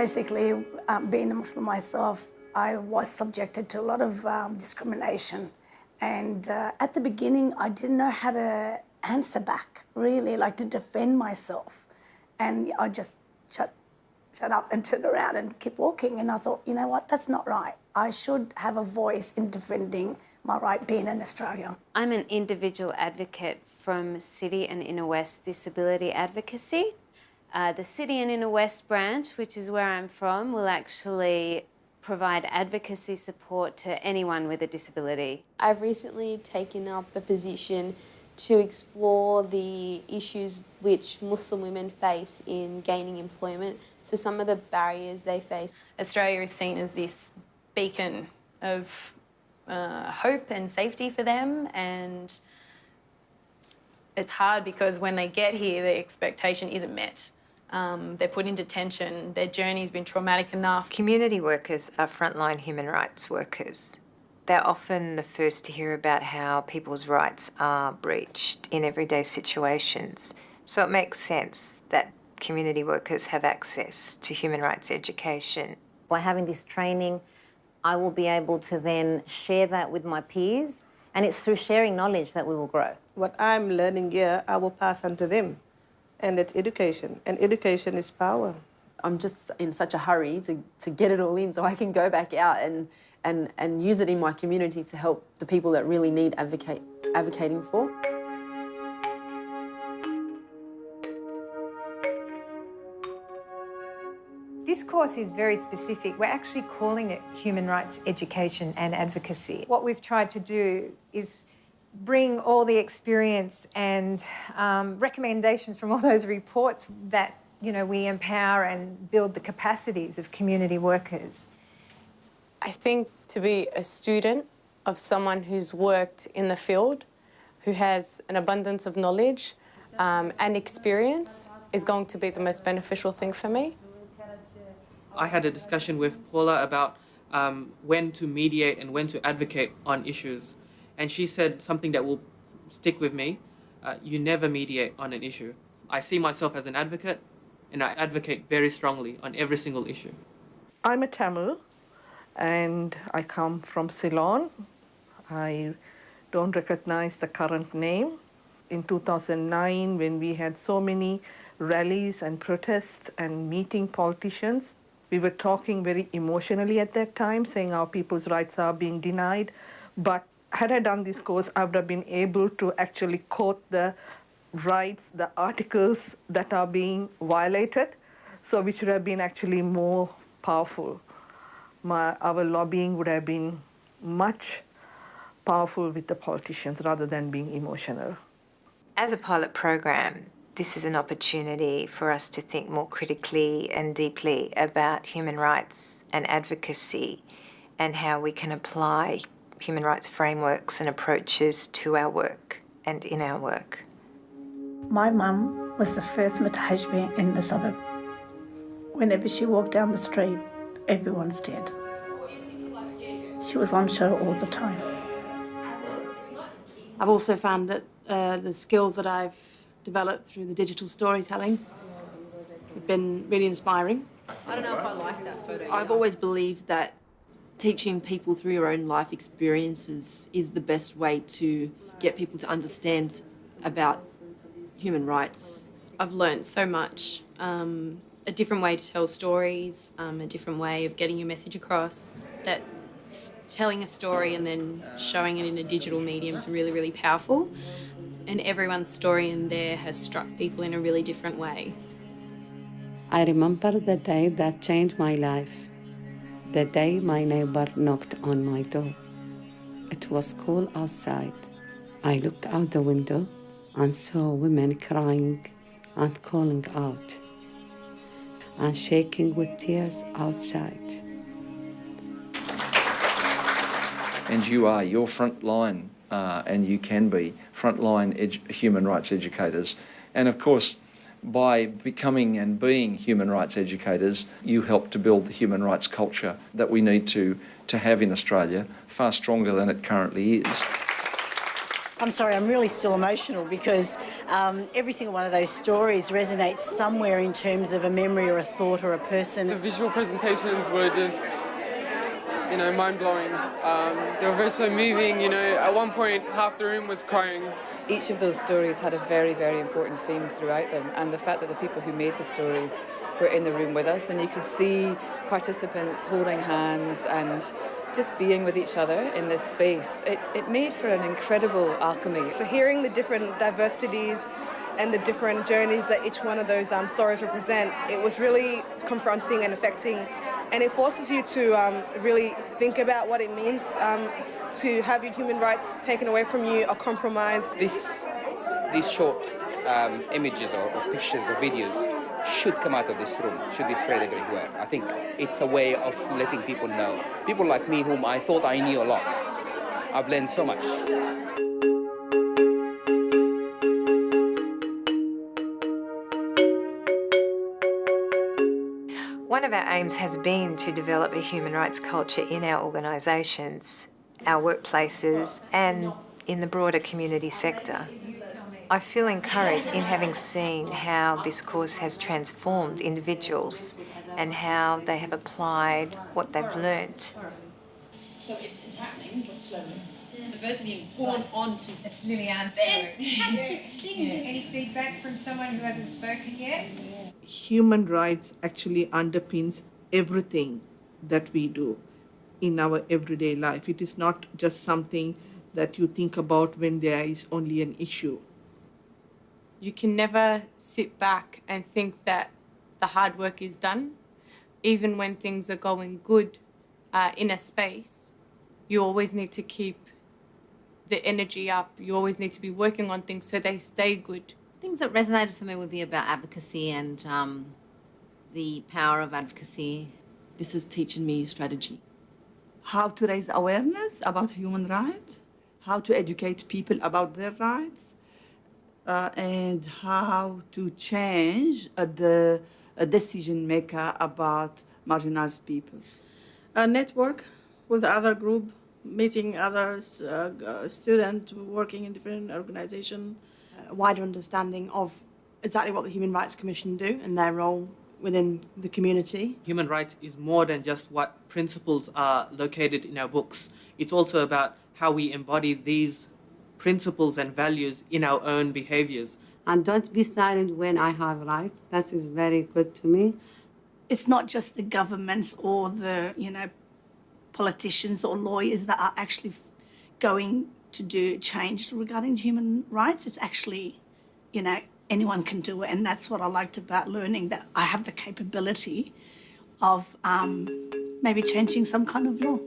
Basically, being a Muslim myself, I was subjected to a lot of discrimination. And at the beginning, I didn't know how to answer back, really, like to defend myself. And I just shut up and turn around and keep walking. And I thought, you know what, that's not right. I should have a voice in defending my right being in Australia. I'm an individual advocate from City and Inner West Disability Advocacy. The City and Inner West branch, which is where I'm from, will actually provide advocacy support to anyone with a disability. I've recently taken up a position to explore the issues which Muslim women face in gaining employment, so some of the barriers they face. Australia is seen as this beacon of hope and safety for them, and it's hard because when they get here, the expectation isn't met. They're put in detention, their journey's been traumatic enough. Community workers are frontline human rights workers. They're often the first to hear about how people's rights are breached in everyday situations. So it makes sense that community workers have access to human rights education. By having this training, I will be able to then share that with my peers, and it's through sharing knowledge that we will grow. What I'm learning here, I will pass on to them. And it's education, and education is power. I'm just in such a hurry to get it all in so I can go back out and use it in my community to help the people that really need advocating for. This course is very specific. We're actually calling it Human Rights Education and Advocacy. What we've tried to do is bring all the experience and recommendations from all those reports that, you know, we empower and build the capacities of community workers. I think to be a student of someone who's worked in the field, who has an abundance of knowledge and experience, is going to be the most beneficial thing for me. I had a discussion with Paula about when to mediate and when to advocate on issues. And she said something that will stick with me. You never mediate on an issue. I see myself as an advocate, and I advocate very strongly on every single issue. I'm a Tamil, and I come from Ceylon. I don't recognize the current name. In 2009, when we had so many rallies and protests and meeting politicians, we were talking very emotionally at that time, saying our people's rights are being denied. But had I done this course, I would have been able to actually quote the rights, the articles that are being violated, so which would have been actually more powerful. Our lobbying would have been much powerful with the politicians rather than being emotional. As a pilot program, this is an opportunity for us to think more critically and deeply about human rights and advocacy and how we can apply human rights frameworks and approaches to our work and in our work. My mum was the first Mutajbi in the suburb. Whenever she walked down the street, everyone stared. She was on show all the time. I've also found that the skills that I've developed through the digital storytelling have been really inspiring. I don't know if I like that photo. I've always believed that teaching people through your own life experiences is the best way to get people to understand about human rights. I've learnt so much, a different way to tell stories, a different way of getting your message across, that telling a story and then showing it in a digital medium is really, really powerful. And everyone's story in there has struck people in a really different way. I remember the day that changed my life. The day my neighbor knocked on my door. It was cool outside. I looked out the window and saw women crying and calling out and shaking with tears outside. And you are, you're frontline, and you can be frontline human rights educators. And of course, by becoming and being human rights educators, you help to build the human rights culture that we need to have in Australia, far stronger than it currently is. I'm sorry, I'm really still emotional because every single one of those stories resonates somewhere in terms of a memory or a thought or a person. The visual presentations were just, mind-blowing. They were so moving, At one point, half the room was crying. Each of those stories had a very, very important theme throughout them, and the fact that the people who made the stories were in the room with us, and you could see participants holding hands and just being with each other in this space, it made for an incredible alchemy. So hearing the different diversities and the different journeys that each one of those stories represent, it was really confronting and affecting, and it forces you to really think about what it means to have your human rights taken away from you or compromised. These short images or pictures or videos should come out of this room, should be spread everywhere. I think it's a way of letting people know. People like me whom I thought I knew a lot. I've learned so much. One of our aims has been to develop a human rights culture in our organisations, our workplaces, and in the broader community sector. I feel encouraged in having seen how this course has transformed individuals and how they have applied what they've learnt. So it's happening, but slowly. Diversity born onto. It's Liliane's Any feedback from someone who hasn't spoken yet? Human rights actually underpins everything that we do in our everyday life. It is not just something that you think about when there is only an issue. You can never sit back and think that the hard work is done. Even when things are going good in a space, you always need to keep the energy up. You always need to be working on things so they stay good. Things that resonated for me would be about advocacy and the power of advocacy. This is teaching me strategy. How to raise awareness about human rights, how to educate people about their rights, and how to change the decision maker about marginalized people. A network with other group, meeting others, students working in different organizations, a wider understanding of exactly what the Human Rights Commission do and their role within the community. Human rights is more than just what principles are located in our books. It's also about how we embody these principles and values in our own behaviours. And don't be silent when I have right. That is very good to me. It's not just the governments or the, politicians or lawyers that are actually going to do change regarding human rights. It's actually, anyone can do it. And that's what I liked about learning, that I have the capability of maybe changing some kind of law.